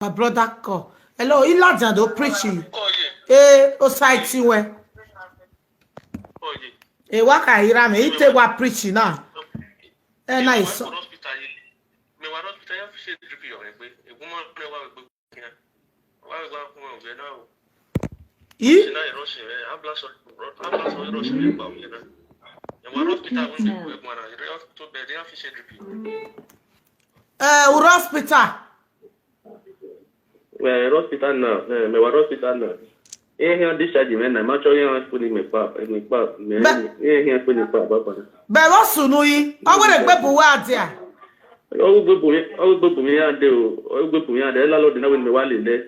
My brother call. Hello, Ilaja do preaching. O site we. Waka ira me ite wa preaching now. Nice. Hospital. Well, hospital now. Me wa hospital now. Here discharge me na ma cho yan put me pap. Me here put me pap papa. Be wo sunu yi. O we gbe bu wa ati a. O gbe bu mi ade o. O gbe bu mi ade la lo de na we me wa le le.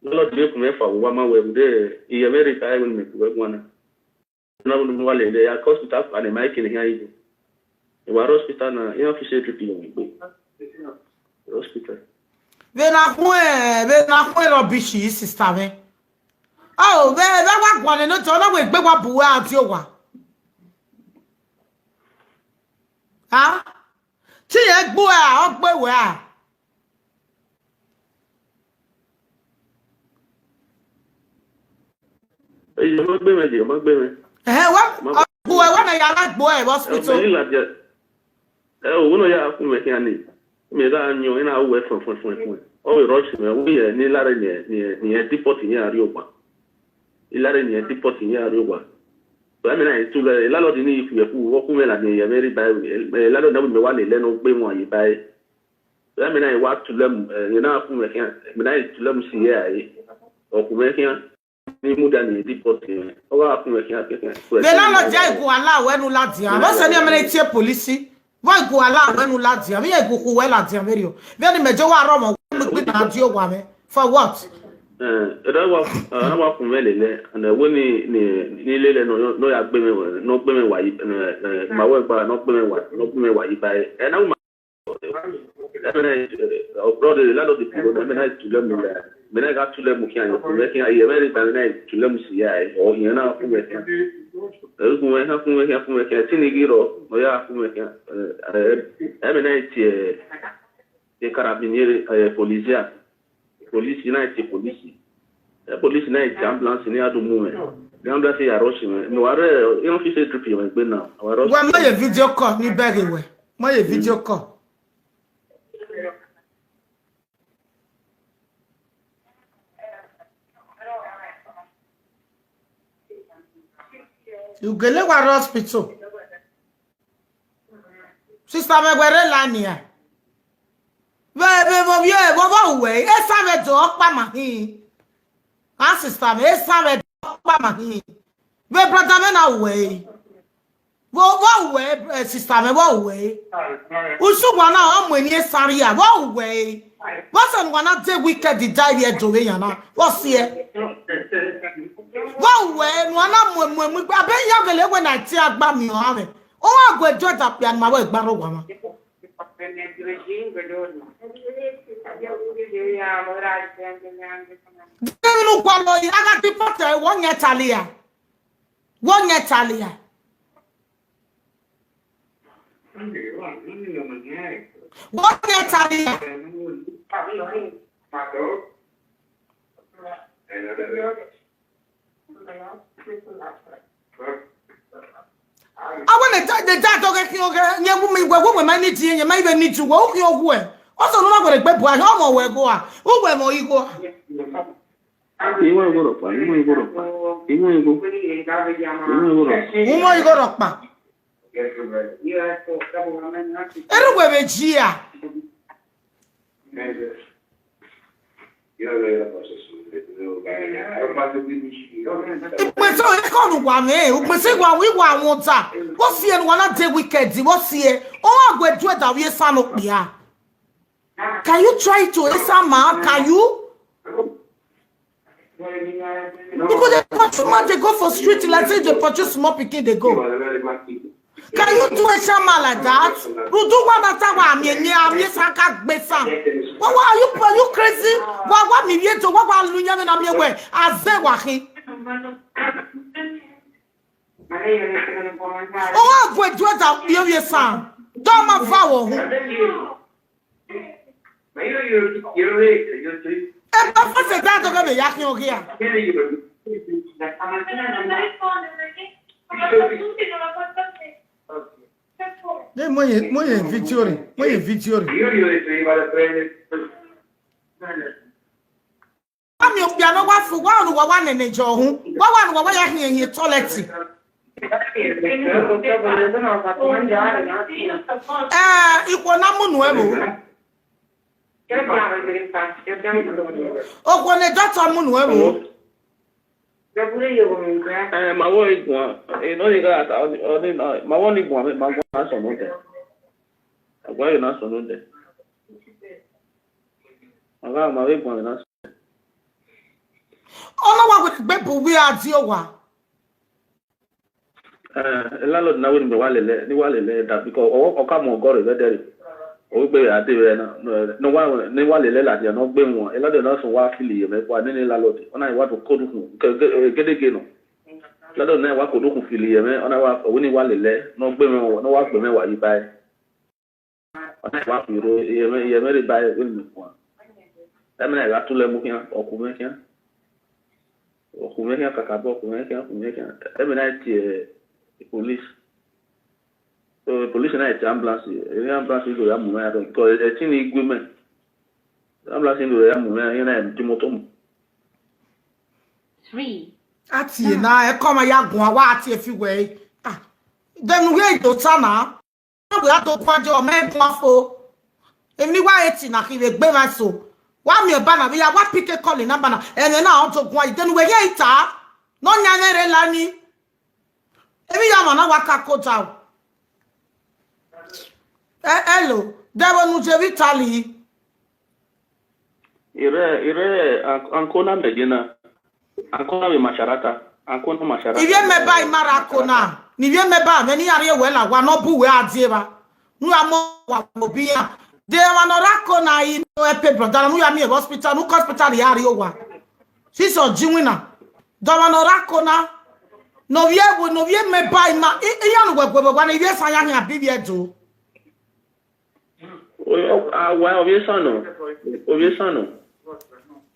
La lo de ku me fa wa ma we de. Iye me retire we me ku we gwana. Na we me wa le le ya hospital fa ne ma ke ni yan yi. E wa hospital na yan fi se tripi yo me. Hospital. Ve na kwe rubbish yi sister me. Oh, ve wa gwane no to na we gbe wa bu wa ati o wa. Ha? Ti e gbo a, o gbe we a. E mo gbe me. Wa gbo e wa na ya la gbo e hospital. O no ya ku me kan ni. Me da nyo ina wo fun. O rush me wo ye ni lare ni deport ni ari ogba. Ilare ni deport ni ari ogba. Ba me na tu le la lo di ni ifu ye ku wo ku me la ni ye very by la lo na me wa le no gbe mo ayi by. Ba me na wa tu lem ni na ku me kan me na tu lem si ye ayi. O ku me kan ni mu da ni deport ni. O wa ku me kan ke kan. Be la lo ja iku ala we nu lati an. Ba se ni me tie police. Why go ala we nu lati an. Me ye ku we lati an very o. Be ni mejo wa ro mo me na ti o wa me. For what? That was from Melele, and ni lele no ya gbe me wa ma we ba no gbe me wa ibai and now brother la lo di people me na to lem me na ga to lem kian me kian ye very bad na to lem si ya o yen na ku me kian ku me kian tinigiro no ya ku me kian me na ti carabinieri police united police night ambulance ni adumu me ambulance ya rush me no are you fit say trip me gbe now wa ma ye video call ni bege we ma ye video call you gele wa hospital sister me gwere lani a Bo vie bo we e save do pa ma hin. Ah sister me e save do pa ma hin. Be brother me na we. Bo we sister me bo we. Usugwa na o mo ni sare a bo we. What son wanna take wicked the die here do we yana. What's here? Bo we no na mo abe ya gele we na ti agba mi o ha me. O wa go ejo ta pe an ma we gba ro wa ma. Devinu kwalo yaga dipota wonye talia. Wonye talia. Wonye talia. I want to the dad okay nyagu mi gwa we mani tie nya mai be ni tu wo ki ogu e o so no ma gore gbe bu a ho mo we go a o we mo igo iwo igoro pa mo igoro pa eru we be ji a Pèsè o ko nu wa me, o pèsè wa wi wa won ta. Wo fie no na dey wicked, wo fie. O wa gwedu e da wi san no pia. Can you try to answer ma? Can you? Because the consumer they go for street like say they purchase small pikin they go. Can you do a shaman like that? You do one at a me saka besan. What are you crazy? What me to what are you young and me way? As they wahi. Oh, what do that? You son. Don't ma vow. forse tanto che mi yaki o kia. Moi vittori. Ami o piano wa fu wa nu wa nene jo hu. Wa nu wa ya hin toilet. Iko na mu nu ebo. O ko ne doctor mu nu ebo. Ma wo igwa no ni ga ta o ni ma wo ni igwa ma gwa na so no de. Agwa yo na so no de. Aga ma we igwa na so. Ono wa go gbe bu wi ati o wa. Landlord na we ni walele that because o ka mo go re there. O gbe ade re na no wa ni walele la dia no gbe won. Landlord na so wa fili ye me kwa ni landlord. Ona wa to ko du gedege no. Landlord na wa ko du fili ye me ona wa o ni walele no gbe won no wa gbe me wa yi bai. Ona wa fi ro ye me re bai we ni kwa. Emene ga tule mu kian okume kian. Okume kian kakabo okume kian. Emene ti police. So police na it ambulance. Ambulance do ya mu na because e tin igwe ambulance do ya mu na yin na ti moto mu. 3. Ati na e come ya gun wa ati e fi we. Then we do sana. We have to kwaje o me gun afo. Emi wa eti na ki le gbe ma so. Wa mi ba na we ya wa pick call number na. Ene na on to gun then we ye ita. No nyanyere lani. Emi ya ma na wa ka kota. Hello. Dewo nu je vitali. Ire ankona medina. Ankona we masharata. Ankona masharata. Ivye meba imara kona. Ni vie meba me ni are we la wa no bu we adie ba. Nu amo wa obi ya. De wa no rakona yi no epe brother nu ya mi hospital nu hospital ya are wa. Siso jinwina. Do wa no rakona. No vie meba ima. Iya nu gwegwe gwa na ivye san ya hin abi vie do. Wa obie sano.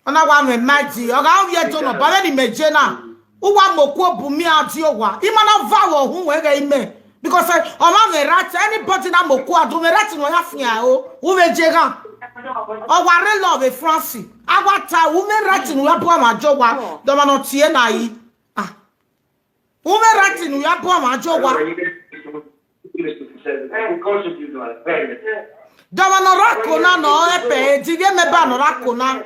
Ona wa me maji. Oga vie to no ba ni meje na. Uwa moku bu mi ati owa. Imana vawo hu we ga ime. Because oma me rat anybody na moku adu me rat no ya fia o. U me jega. O wa re love France. Awata u me rat no ya bo ma jowa. Do ma no tie na yi. U me rat no ya bo ma jowa. Dawa no rakona no epe divie me ba no rakona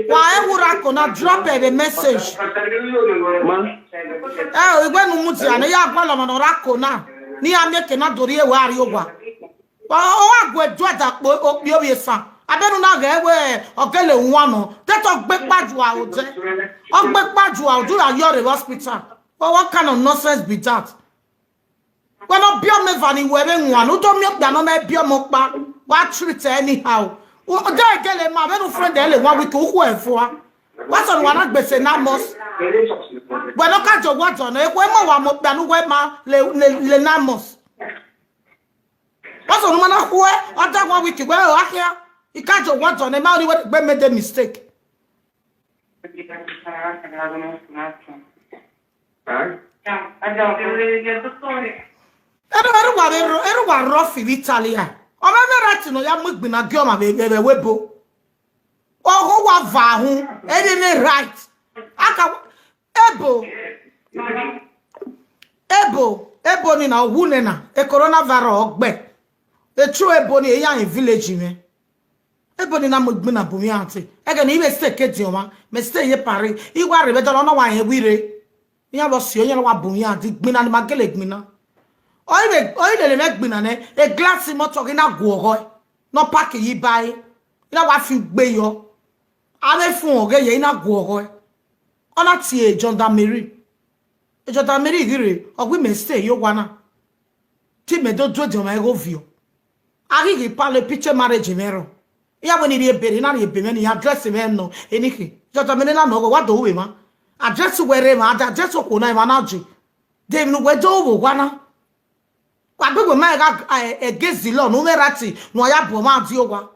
wa ewu rakona drop a message igwe nu muti ana ya agwala no rakona ni ameke na dori e wari ogwa o agwe dwada po opi owie san abenu na ga ewe ogele nwa no teto gbe paju a oje ogbe paju a oju ya your hospital what kind of nonsense be that when no bio me vani webe nwa no do mi opia no me bio mo pa what treat anyhow o dey gele ma be no friend ele 1 week o ku efo a what on wa na gbese na mos we no ka jo what on e ko mo wa mo pia no we ma le na mos what on ma na ku e o da 1 week we o ahia e ka jo what on e ma ni we gbe made a mistake Eru wa rofi Italia. O me rat no ya mugbina gi o ma be webo. O ho wa va hu, e dey right. Aka ebo ni na wu ne na e coronavirus ogbe. E true ebo ni e ya in village me. Ebo ni na mugbina bu mi ante. E ga ni be stay kedi o ma, me stay ye pare. I wa re be do no wa yen wire. Ya lo si o yen wa bu mi ante gbina ni magele gbina. Oile le megbina ne e glass motor ina guoro no pack yi bai ina wa fi gbe yo ave fun oge ye ina guoro ona ti e gendarmerie gire ogwi me stay yo wana ti me do de ma go view ari ki parle picture marriage mero ya woni ri ebere na ri ebeme ni address me no eniki gendarmerie na no go wa do we ma address were ma address ko na ma na ji dem no we do wo wana Agbegbe ma ga against the law no me rati no ya bo ma di ogwa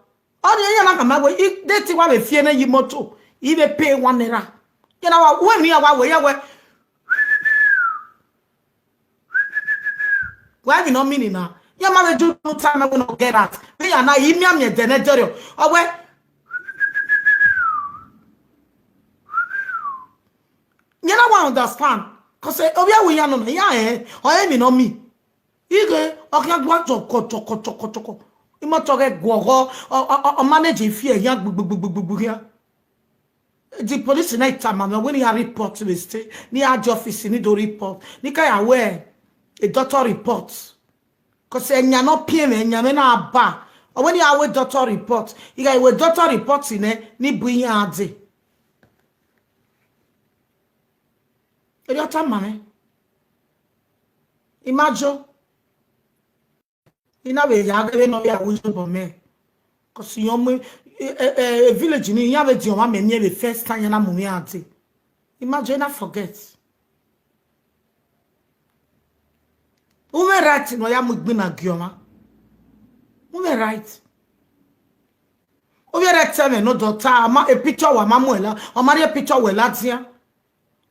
All the yana kama we they ti wa be fie na yimoto. I be pay 1 naira. You know what? When me awa we ya we. Why we no meaning now? Ya ma be do no time we no get that. Me ya na yi mi am ye denetorio. O we you know what understand? Cause obia we ya no ya o me no me. Ige okya gwa choko. Imo toge gwogo o manage fear ya gbugbugbugbu ya. The police night time when you report to the state, ni our office ni do report. Ni ka ya we a doctor report. Cause enya no pay me enya me na ba. Or when you are doctor report, you got a doctor report ni buya ade. Your mame. Imagine. Ina be ya be no ya wujo bo me. Cause you me a village ni ya be di o ma me the first time na mumi ante. Imagine I forget. Ume right no ya mugbi na gioma. Ume right. Ume right tell no doctor ama a picture wa mamuela or mari a picture we latia.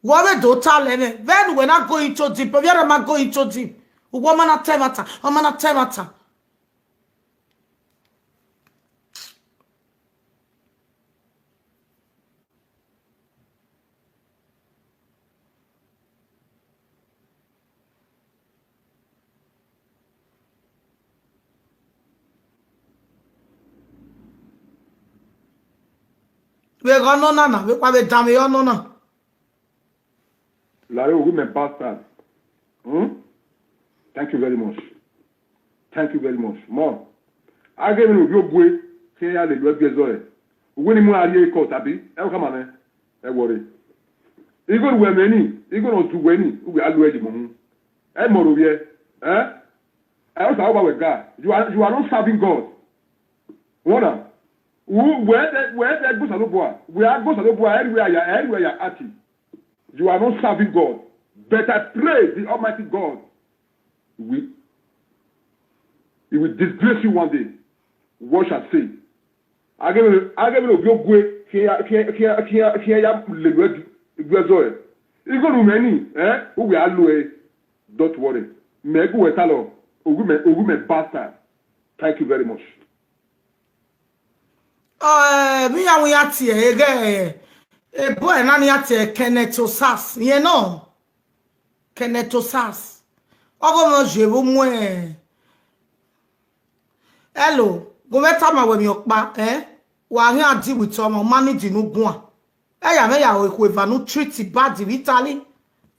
What do tell me? Then when I go into deep, if you're not going into deep, woman at temata, a man at temata. We're gonna we have damn you no. Larry, women bastard. Thank you very much. Thank you very much. Mom, I gave you your boy. Say I le love you. When you are here, court, Abi, come on, worry. You go to many. You go to many. We are ready, Mom. Eh, Morovie, eh? I also have a God. You are not serving God. What? Where that goes to boy? We are going to boy everywhere you're at. You are not serving God. But I pray the Almighty God He will disgrace you one day. What shall I say? I give you your way. Here, you go to many, who we are low. Don't worry. Make you a talent. Women bastard. Thank you very much. Me and we are here again. A boy and I are Kenetosas. You know, Kenetosas. Ogo je vous moi. Hello, go meta ma we mi okpa wa hin adi with omo manage nu gun a ya me ya we eva nu treat bad in Italy.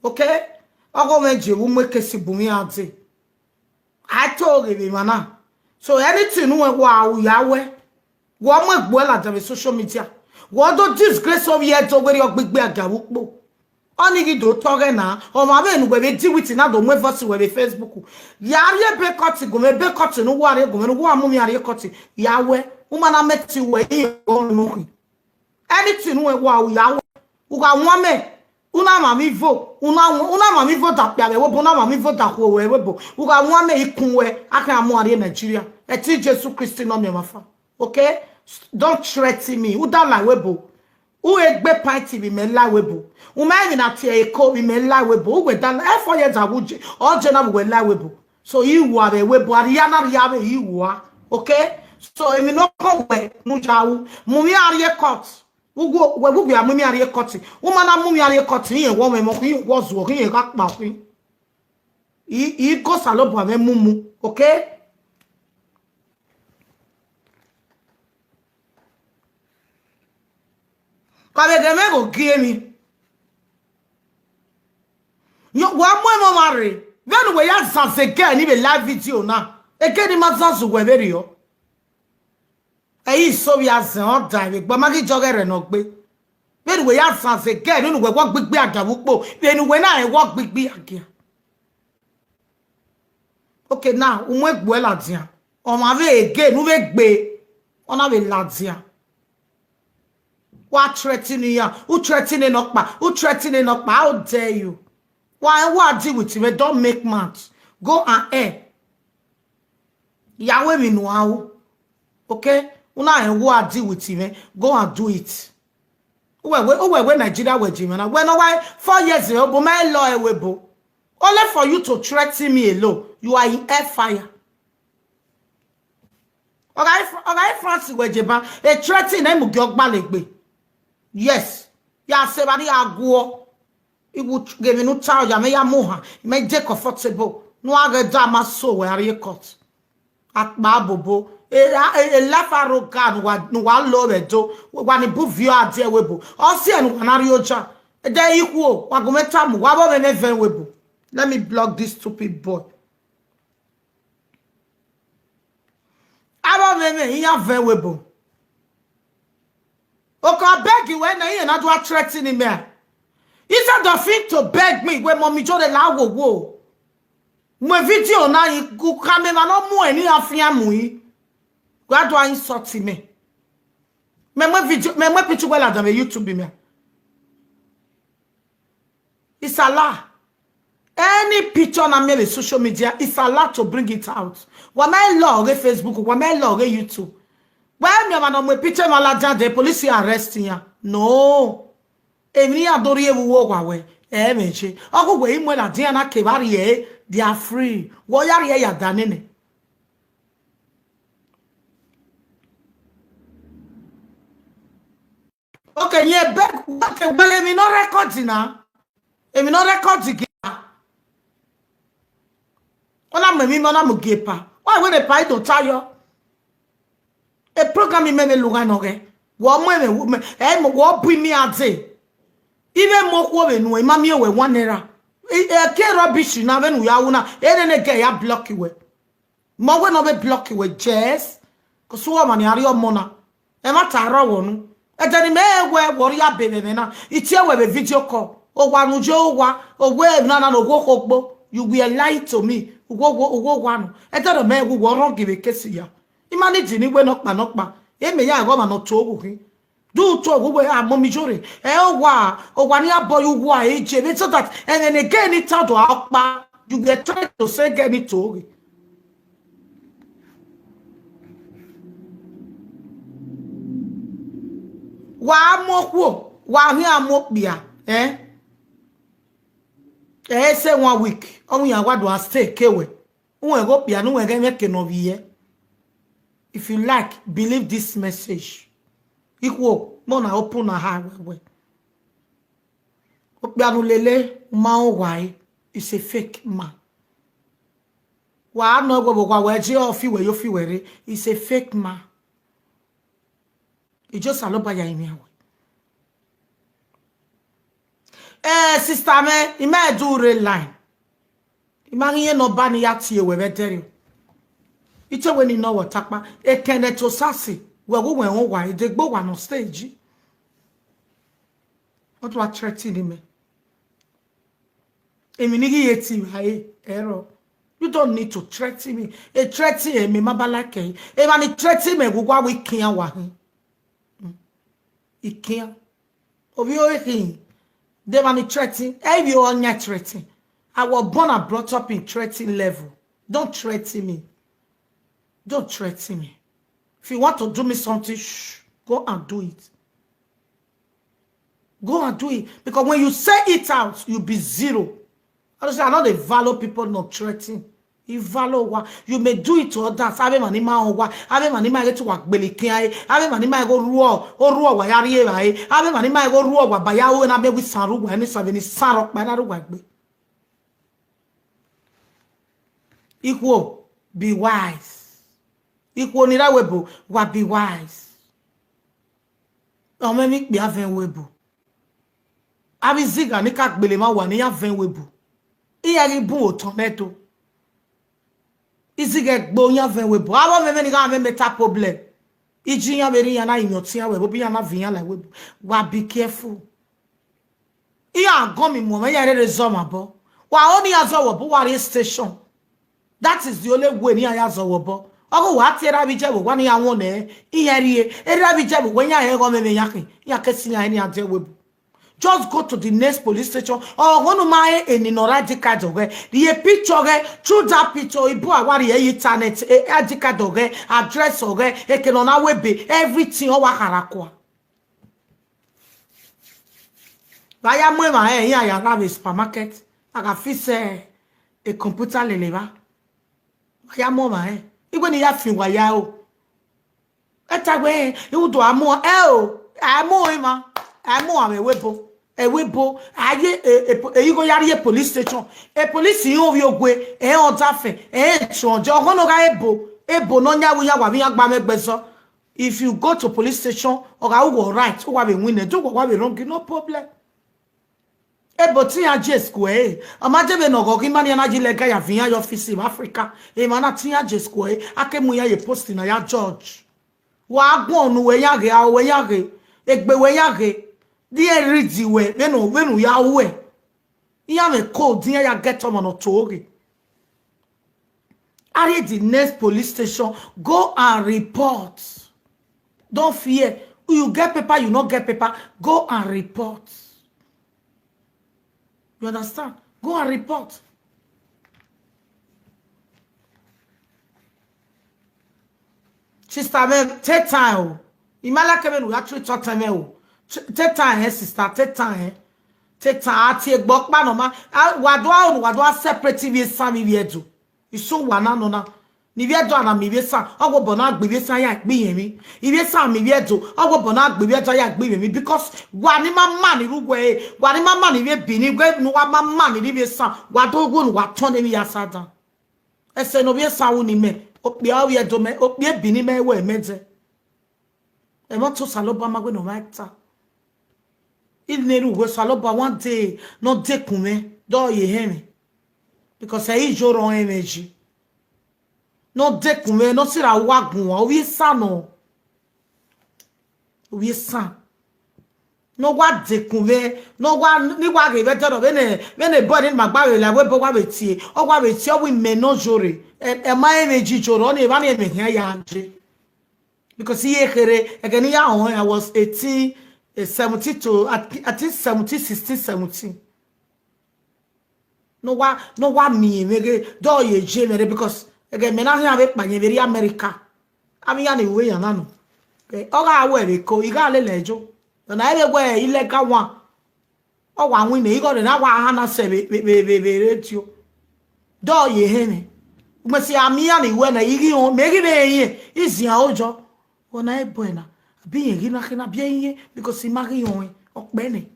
Okay? Ogo me je vous moi kesi bumi adi. I told you mana. So anything nu wa yawe. Wo mo egbo la de social media. Wo do disgrace of yet to we ogbegbe agawupo. Oni gi do tore na o ma be nu we di with na do mo voice we Facebook. Ya ye be cut go me be cut no ware go me no wa mu mi are cut ya we uma na meti we o nu. Anything we wa ya we u ga won me una ma mi vo una ma mi vo da pe we bo na ma mi vo da ko we bo u ga won me ikun we aka amu are Nigeria e ti Jesus Christ no me mafa. Okay? Don't threaten me. Who don't like webo? Who egbe party be me la webo? Who may na tie eko be me la webo? Who we dan 4 years ago all general we la webo. So you are a webo ariana riave you are. Okay? So if me no come we mu jawu mumi ariye court. Who go we go be mumi ariye court. Who mana mumi ariye court yin wo me mo yin wo zo yin ka pa fin. I go salobo ame mumu. Okay? Kabegeme go give me. Yo wa mo marry. Then we ya zanze again ni live video na. Again ni ma zanzu we be yo. So we are on time. But magi jogere no gbe. Then we ya zanze again ni we work big agawo. Then we na work big again. Okay now, umwe gbo la dia. O ma ve again, nu ve gbe. Ona ve la dia. What threatening you? Who threatening Okpa? Who threatening Okpa? How dare you? Why what deal with him? Don't make match. Go and air. Yahweh me know. Okay? Una and who are deal with him, go and do it. When Nigeria were Jimmy, when why 4 years ago, but my law webo. Only for you to threaten me alone, you are in air fire. Okay, Francis Wejeba, a threatening him Gyogba. Yes, ya sebadi aguo. It would give me no charge, I may moha, may take comfortable. No other dama so where you cut. At Babobo. A lafaro can one low do one in book view at dear webo. Or see an ariocha. A day equal, Wagometamu, Wabo and Evan webo. Let me block this stupid boy. I don't mean, he are very webo. Okay, I beg you when I not what threatening me. It's not the thing to beg me when mommy told the lago wo. My video now you go come in and no more any afia mui. Why do I insult me? My video, my picture well than YouTube me. It's a lie. Any picture on my social media, it's a lot to bring it out. When my log Facebook, when my log YouTube. When me man on my picture malaja the police arresting ya. No. Emi adori ewu wo wawe. Meche. Ogo we imwe la dia na kebari e, they are free. Wo yari e ya danene. Okay, nye beg, okay, but emi no record na. Emi no record again. Ona me mo na mo gepa. Why when the pay to tayo? A program me luga no ge. Wo mo me wo bui mi ade. Even mo ko we no ma mi we 1 naira. E ke rubbish na when we are una e ne ge ya block we. Mo we no be block we just ko so ma ni ari o mo na. E ma taro wo no. E jani me we wori ya bebe na. Itie we be video call. O wa nu jo wa o we na na no go kogbo. You will lie to me. Ugo one. I tell the man who won't give a kiss ya. Imagine it went up my knockma. It may I go no to do to who are mommy jury. Wa or 1 year boy who are age so that and then again it's out to our you get trying to say get it to. Wa mo wa here mo bia say 1 week. Only I want to stay kewe. Go piano we make no vie. If you like, believe this message. Equal, mona open a highway. Opiano lele, mao why is a fake man. Wa no go where you feel is a fake man. It just a lot by your sister me, he may do real line. Imagine no bani yati we veterio. Ite when you know what takpa, e kene to sasi, we go when why they go on stage. What was threatening me? Eminigi yeti hai error. You don't need to threaten me. E threaten me mabalake. E mani threaten me go we can wa. E can. Obio e they mani threaten. If you on your threaten. I was born and brought up in threatening level. Don't threaten me. Don't threaten me. If you want to do me something, shh, go and do it. Go and do it. Because when you say it out, you'll be zero. Honestly, I know they value people not threatening. You value what you may do it to others. Ave manima owa. Ave manima get to work belikiai. Ave manima go ruo. O ruo wa yari e. Ave manima go ruo wa bayawo na be with saru wa ni saveni sarok ba na ru wa gbe. Equal, be wise. Equal nira webo, wa be wise. O me mi be aven webo. Abi ziga ni kak belema wa ni aven webo. Iya ri bu o tomato. Izige gbo yan aven webo. Abo me ni ga me meta problem. Iji yan beri yan na inyotia webo bi yan na viyan la webo. Wa be careful. Iya gon mi mo me ya re resoma bo. Wa oni azo wo bu wa re station. That is the only way ni ayazo wobo. Ogo wa tera bi je wo wa ni awon ne iyerie. Era bi je wo nya he go me yakin. Ya kesi ya ni ade webu. just go to the next police station or one of my in radical doge the picture through that picture ibu awari internet radical doge address oge ekenona webe everything o wakarakwa vaya mwema here ya have supermarket aga fix a computer leleva vaya mwema igwe ni ya finwa ya o etagwe iwudo amu amu ima amu awebo ewebo aye eyigo yari police station police yin ovi ogwe odafe chonje ogono ga ebo no nyawu ya wa bi agba megbeso if you go to police station oga wo right o wa be win do wa be wrong no problem ebo ti ya je square amajebe no go ki mani na ji lega ya via your office in Africa mana ti ya je square akemu ya ye post na ya George wa gbon nu we ya ge egbe we ya ge die ridi we wenu ya we iya me code dia ya get on otoge are the next police station go and report. Don't fear. You get paper, you not get paper, go and report. You understand? Go and report. Sister, man, take time. Imala kebe we actually talk time. Take time, sister. Take time. Take time. Take back, man. Ma, wadwa separate vi sami viedu. Iso wana nona. Ni viedu ana mi viesa. Ogo bona gbe viesa ya gbe yemi. Iviesa mi viedu. Ogo bona gbe viedu ya gbe yemi because wani mama ni rugwe. Wani mama ni vie bini gwe nuwa mama ni viesa. Wado go nuwa tone mi yasada. Ese no viesa uni me. Opie awie do me. Opie bini me we meze. E mo to saloba magwe no maita. Il neru we saloba one day no de kume do ye hemi because I joro energy no de kume no sira wagun o wi sano wi san no wa de kume no wa ni wa ge beto do bene body magba we la we bo wa betie o wa betie o wi me no jore e ma energy joro na e ba na me hia ya anje because he here again ya on I was 18 70 to at least 70 16 17 no wa mi mege do ye jemere because again me na hia be panye very America ami ya na we ya na no okay o ga we be ko iga le lejo na ebe gwe illegal one o wa win e go na wa ha na se be radio do ye hene me si ami ya na we na igi o megi be ye izi a ojo ona e buena bien gina bien because imagine yon okbene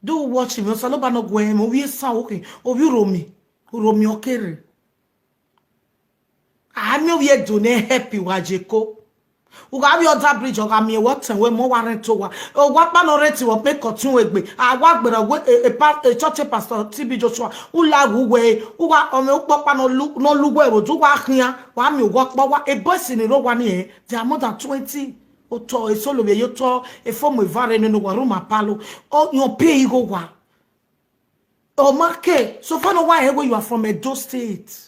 do watch me so ba no gwe mo wi sa okay o wi romi okere ami o wi do ne happy wajeko u ga bi other bridge o ga mi what we mo wa rent to wa o wa pa no rent wo pe cotton egbe awa gbere we church pastor TB Joshua u la we u wa o me u popa no lugwe wo ju wa khian wa mi wo po wa e boss ni ro wa ni e there are more than 20 o to e solo be yo to e form e vare no wa room apalo o yon pay go wa o market so for no why you are from Edo State.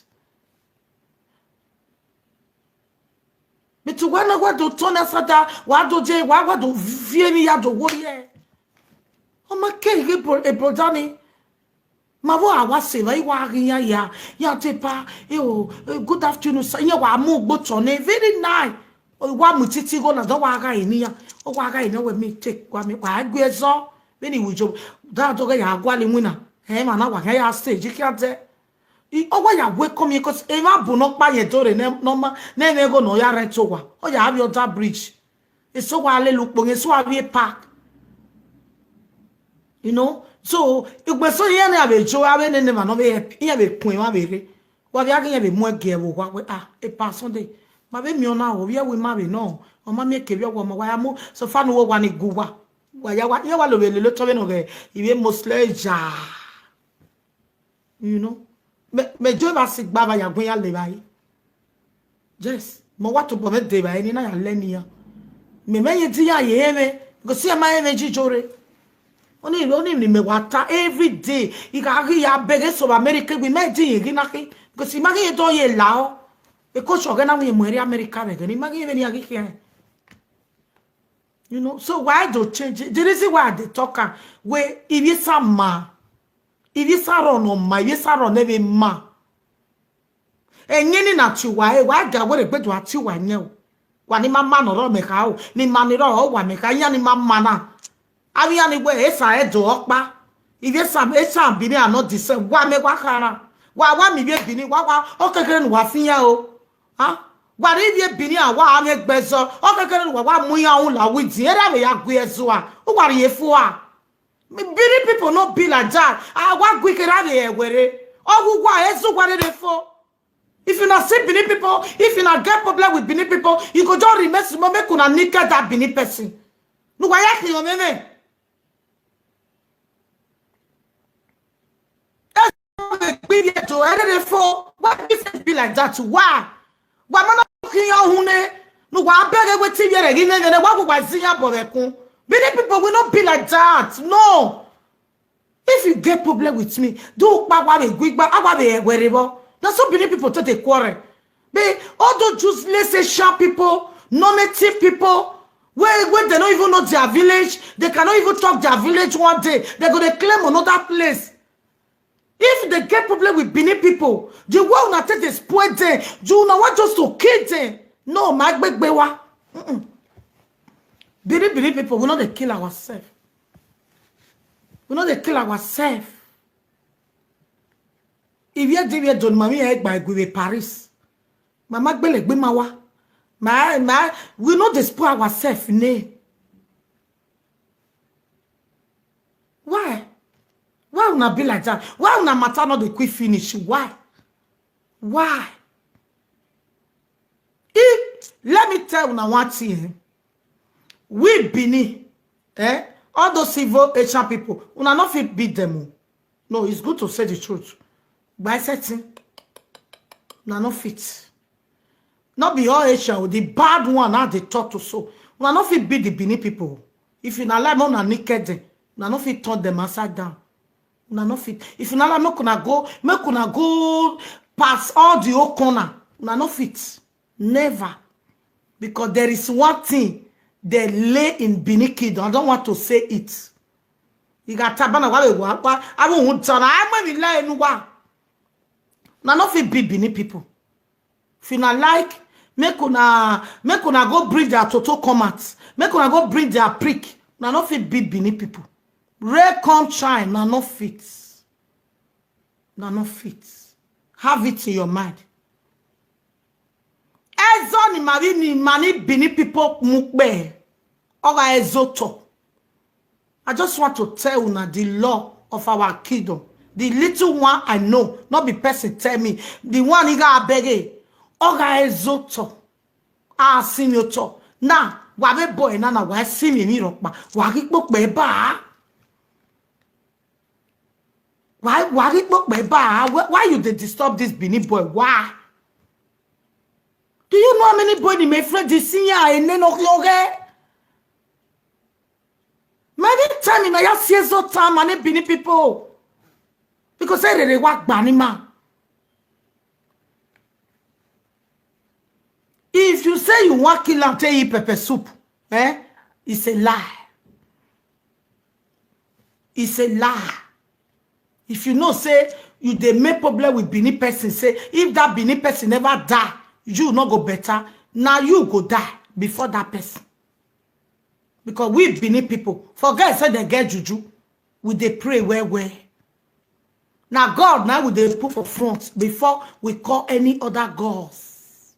But when I do turn asada, what do je, what do vieni ya do warrior? Oh my king, a brodani. Mavo, I was saying, ya tepa, good afternoon, sir. You are more but on a very night. Oh, one mutiti go na do waga in here. Oh, waga, you know, with me take what me, I agree so. Then he would job that dog, ya gwali winner. Hey, man, I was stage, you can't say. Owa ya welcome you because ema bu no pa ye dore no ma na go no ya rent owa o ya have your that bridge so wa le lupo nge so awie park you know so igbe so ye na be jo awe ne ma no be ye be kun wa be re wa bi agen ye be mo ge wo wa we e pa Sunday ma be mi ona wo ye we ma be no o ma me ke bi wo ma wa ya mo so fa no wo wa ni guwa wa ya wa ye wa lo be le to be no ge ibe mosleja you know me jo ba sig baba ya gun ya le bayi yes mo wa to bo me de bayi ni na ya le ni ya me ye ti ya ye me go see ma ye me jijore oni ni me wata every day I ka ya bege so America we me di ye na ki go see ma ye do ye lao e ko so ga na we mo ri America be ni ma ye ni ya ki You know, so why do change it? The reason why they talk where if you say ma, if you say run on ma, if you say run every ma. And yeni na chiwa, why ga where be do atiwa nye. Wa ni mama no ro meka o, ni mani ro o wa meka ya ni mama na. Abi ya ni we esa e do okpa. If you say esa bi ni are not the same, wa me wa kara. Wa mi be bi ni wa o kekere nu wa fiya o. Ha? Wa ri bi bi ni awa ame gbezo, o kekere nu wa mu ya un la wi ti era be ya gbe ezo a. O wa ri efu a. Bini people no be like that. Wa gwe kera be e were. O gwa ezo gwa re fo. If you not see Benin people, if you not get problem with Benin people, you could just remain small, make una nika that Benin person. No, why you think meme? That's to edit for. Why if be like that? Why? Why man not here hune? No, why beg with TV again and what would I see about Benin people will not be like that. No. If you get problem with me, do what we quick, but I want wherever. That's so many people take a quarrel. But all those useless sharp people, non-native people, where they don't even know their village, they cannot even talk their village one day. They're going to claim another place. If they get problem with Benin people, the world not take the spoil them. You not want just to kill them. No, my big bewa. Benin people, we not they kill ourselves. We not they kill ourselves. If you do your mommy egg by Paris, Mama Bele Bimawa, my, we not despoil ourselves, nay. Why? Why will not be like that? Why will not matter not the quick finish? Why? Why? If let me tell you now one thing, we Bini, all those civil Asian people, we not fit beat them. No, it's good to say the truth. By setting, no fit. Not be all Asian, the bad one now they talk to so. We not fit beat the Benin people. If you not like more naked, we not fit turn them upside down. We not fit. If you not like make una go past all the whole corner. We not fit. Never. Because there is one thing they lay in Benin kingdom. I don't want to say it. You got tabana wa I won't tell. I'm going to lie in one. Now not fit be Benin people. If you not like, make una go bring their total comats. Make una go bring their prick. Now not fit be Benin people. Ray come shine. Now not fit. Now not fit. Have it in your mind. Ezo ni mani Benin people mukbe. Oga ezoto. I just want to tell you now the law of our kingdom. The little one I know, not be person tell me. The one he got bege. Oga ezoto. Ah, senior to. Now, wabe boy na wa senior ni rokpa. Wagi pok beba. Why you they disturb this Benin boy? Why? Do you know how many boys my friend this senior and then okay? Many time in a year's time and Benin people. Because I really work banima. If you say you want kill and tell you pepper soup, it's a lie. It's a lie. If you know, say you they make problem with Benin person, say if that Benin person never die, you not go better. Now you go die before that person. Because we Benin people, forget say they get juju, we they pray where. Now God, now we they put for front before we call any other gods.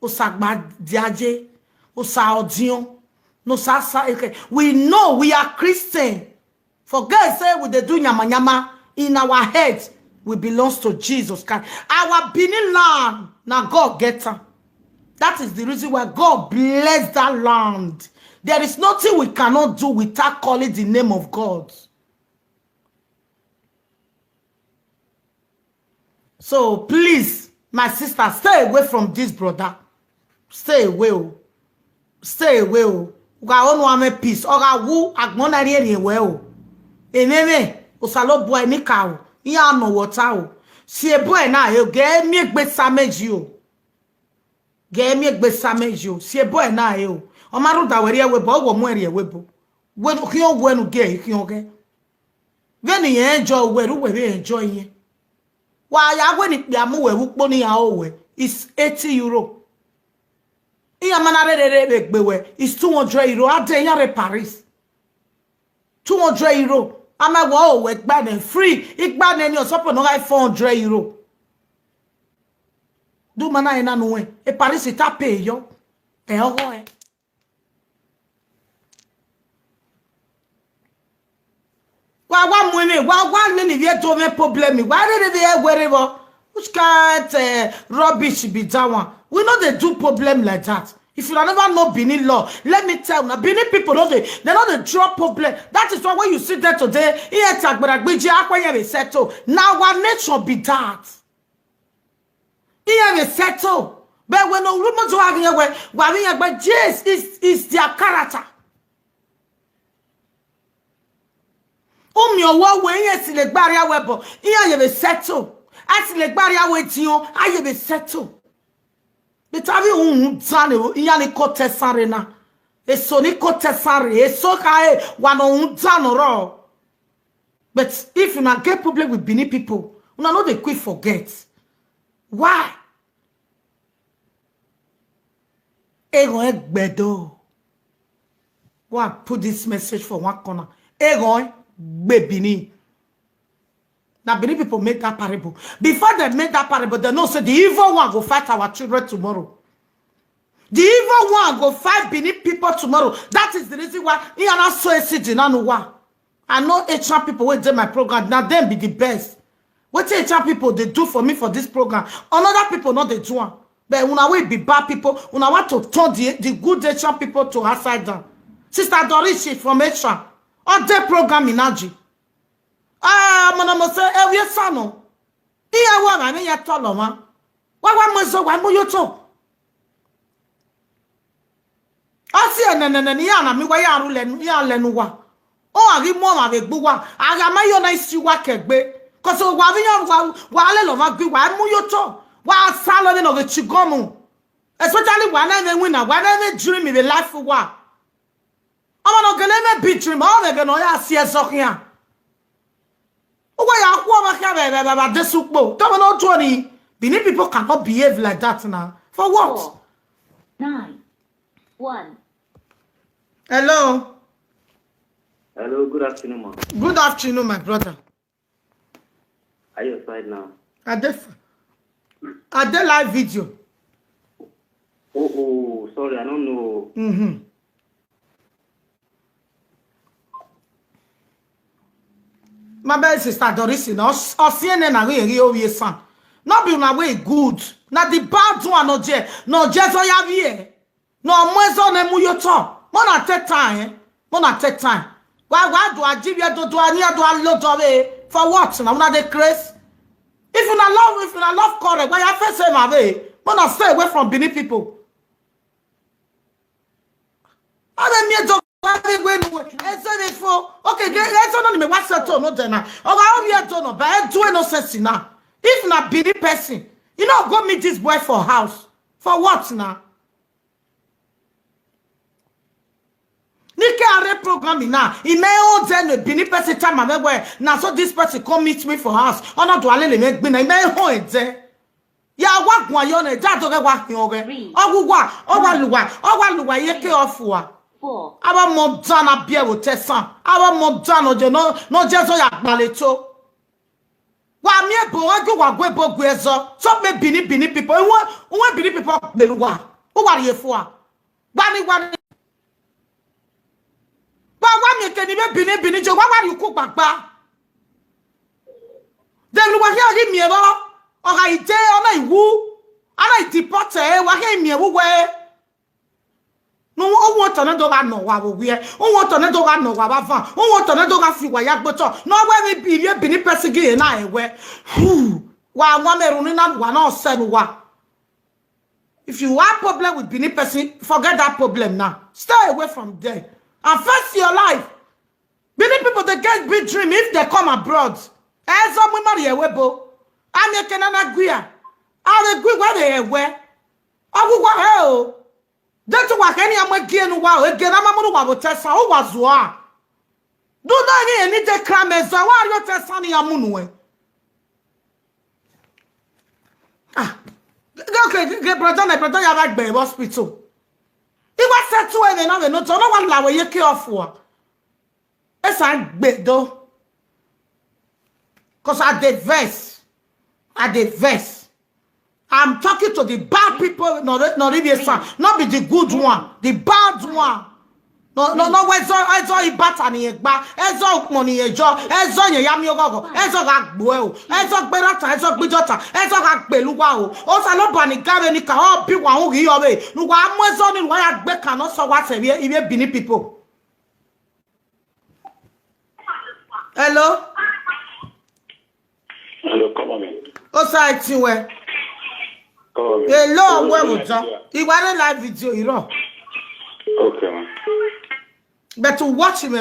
Osagba diaje, osaodion, no sasa. We know we are Christian. Forget say we they do nyama in our heads. We belongs to Jesus Christ. Our Benin land, now God get her. That is the reason why God bless that land. There is nothing we cannot do without calling the name of God. So please, my sister, stay away from this brother. Stay away. Stay away. Uga onu ame peace. Oga wu agbona ri eri ewe o. Enene, osalo boy ni ka o. Ya no water o. Si e boy na e ge mi egbe sameji o. Ge mi egbe sameji o. Si e boy na e o. Omaru da weri webo wo mu eri webo. Wenu kiyo wenu ge kiyo ge. Veni enjoy weru we enjoy ye. Wa ya weni ya mu we ukpo ni ya owe is 80 euro. Iya manare begbewe is 200 euro. Ade yare Paris. 200 euro. Ama wa owe gbane free. Igbane ni osopo no ga 400 euro. Do mana ina nuwe. E Paris ita pay yo. E ogo e. Wa mwene, wa nini vie to me problemi. Why did they wherever? Which kind rubbish be that one? We know they do problem like that. If you never know Benin law, let me tell you, Benin people know they know they draw problem. That is why when you sit there today, here talk but we settle. Now our nature be that. Here we settle. But when no rumors are here, but yes, is their character. Your war way, yes, le barrier webo. Here you be settle. As le barrier way to you, I be settle. But have you done it? Kote sarena. Eso ni kote sare. Eso kae wano done. But if you not get problem with Benin people, you know they quick forget. Why? Ego egbedo. Go and put this message for one corner. Ego Benin. Now Benin people make that parable. Before they make that parable, they know say the evil one go fight our children tomorrow. The evil one go fight Benin people tomorrow. That is the reason why he are not so easy. I know HR people will do my program. Now them be the best. What HR people they do for me for this program? Another people not they do one. But when I will be bad people, when I want to turn the good HR people to upside down. Sister Doris from HR. All day program in Aji. Mama say, we sano. Iya wa na ya tolo ma. Wa mozo wa mo yoto. Asi enenene ya na mi wa ya ru lenu wa. O ari mo ma be gbu wa. Aga ma yo na isi wa kegbe. Cause wa bi yo wa le lo ma gbe wa mo yoto. Wa salo ni no ge chigomu. Especially wa na me win na wa na me dream me be life wa. I'm not going to be dream. I'm not going to see a sock. Why this book? Come on, 20. Benin people cannot behave like that now. For what? 4, 9, 1. Hello. Hello, good afternoon, ma. Good afternoon, my brother. Are you outside now? I did live video. Oh, sorry, I don't know. My best sister Doris, or CNN na we son. Not be na way good. Na the bad one no just so ya vie. No mwezo ne mu yoto. Mo na take time. Mo na take time. Why do I give you do ani do a lot of it for what? Na una dey craze. If you na love correct, why you first say my way? Mo na stay away from Benin people. I don't okay, let's not me what's that no then. No, but I do no sense now. If not be the person, you know, go meet this boy for house. For what now? Nike are programming now. He may hold then be the person time I'm where now so this person come meet me for house. Or not to allow make me. He may hold it there. Yeah, what one you know? That don't work. Oh, you care of 4. Aba mo dana bia wo tesan. Aba mo dana je no jeso ya gbaleto. Wa mi ebo wa go wa gwebo gwezo. So me Benin people. Won Benin people beluwa. O wa yefo a. Gbani wa mi ke ni be Benin je wa yu ku gbagba. Den lu wa hi mi ebo. O ga ite ona iwu. Ana deport wa hi mi ewu we. No, o want to know that no wa we. O want to know that no wa va. O want to know that fi wa ya gboto. No we be Benin person gi na ewe. Wa wa merunu na wa na se no wa. If you have problem with Benin person, forget that problem now. Stay away from there. And face your life. Benin people they get big dream if they come abroad. Ezo mu mari ewebo. Anya kenana guia. Are gui wa they ewe. Agugwa he o. Dentro wa keni amwe no wa e gena mamu wa botesa o wazo a. Do na ni de kramezo wa yo tesa ni amunu e. Ah. Okay, get brother ya back be hospital. He was set to any no no no one la we ye care for. Esa gbe do. Cause at the verse. I'm talking to the bad people, not really son, not be the good one, the bad one. No, where's all he bat ni egba, ezo money ejo, ezo ye yami ogogo, ezo gagbo, ezo berata, ezo bijota, ezo gagbeluwa o sa lo bani gave ni ka o bi wa hu yi obe, nu wa mu ezo ni wa ya gbe kan no so wa se ibe bini people. Hello, come on. o sa ti we. Hello, where was that? He was a live video, you know. Okay, man. But to watch him,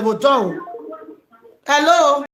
Hello.